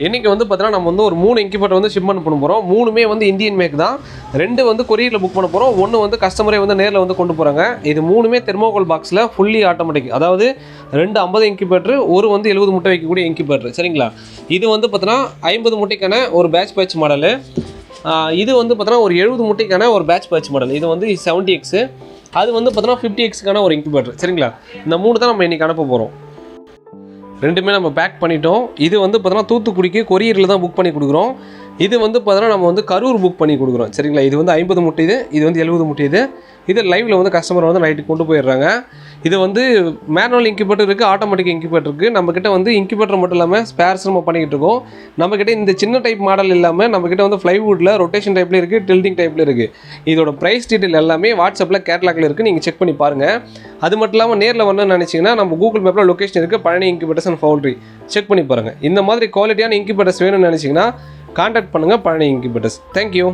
இன்றைக்கி வந்து பார்த்தீங்கன்னா நம்ம வந்து ஒரு 3 இன்குபேட்டர் வந்து ஷிப்மெண்ட் பண்ண போகிறோம். 3மே வந்து இந்தியன் மேக் தான். 2 வந்து கொரியரில் புக் பண்ண போகிறோம். 1 வந்து கஸ்டமரே வந்து நேரில் வந்து கொண்டு போகிறாங்க. இது 3மே தெர்மோகோல் பாக்ஸில் ஃபுல்லி ஆட்டோமேட்டிக். அதாவது 2 50 இன்குபேட்டர், ஒரு வந்து 70 முட்டை வைக்கக்கூடிய இன்குபேட்டர். சரிங்களா? இது வந்து பார்த்தீங்கன்னா 50 முட்டைக்கான ஒரு பேட்ச் மாடலு. இது வந்து பார்த்தீங்கன்னா ஒரு 70 முட்டைக்கான ஒரு பேட்ச் மாடல். இது வந்து 70X. அது வந்து பார்த்தீங்கன்னா 50Xக்கான ஒரு இன்குபேட்டர். சரிங்களா? இந்த 3 தான் நம்ம இன்றைக்கி அனுப்ப போகிறோம். 2மே நம்ம பேக் பண்ணிட்டோம். இது வந்து பார்த்தீங்கன்னா தூத்துக்குடிக்கு கொரியரில் தான் புக் பண்ணி கொடுக்குறோம். இது வந்து பார்த்தீங்கன்னா நம்ம வந்து கரூர் புக் பண்ணி கொடுக்குறோம். சரிங்களா? இது வந்து 50 முட்டை, இது வந்து 70 முட்டை. இது லைவில் வந்து கஸ்டமர் வந்து நைட்டுக்கு கொண்டு போயிடுறாங்க. இது வந்து மேனுவல் இன்குபேட்டர் இருக்குது, ஆட்டோமேட்டிக் இன்குபேட்டர் இருக்குது. நம்மக்கிட்ட வந்து இன்குபேட்டர் மட்டும் இல்லாமல் ஸ்பேர்ஸ் நம்ம பண்ணிக்கிட்டு இருக்கோம். நம்மக்கிட்ட இந்த சின்ன டைப் மாடல் இல்லாமல் நம்மக்கிட்ட வந்து ஃப்ளைவுட்டில் ரொட்டேஷன் டைப்பில் இருக்குது, டில்டிங் டைப்பில் இருக்குது. இதோட ப்ரைஸ் டீட்டெயில் எல்லாமே வாட்ஸ்அப்பில் கேட்லாகில் இருக்குது, நீங்கள் செக் பண்ணி பாருங்கள். அது மட்டும் இல்லாமல் நேரில் வரணும்னு நினச்சிங்கன்னா நம்ம கூகுள் மேப்பில் லொக்கேஷன் இருக்குது, Palani incubators and foundry. Check பண்ணி பாருங்கள். இந்த மாதிரி குவாலிட்டியான இன்குபேட்டர்ஸ் வேணும்னு நினச்சிங்கன்னா கான்டாக்ட் பண்ணுங்கள் பழனி இன்குபேட்டர்ஸ். தேங்க்யூ.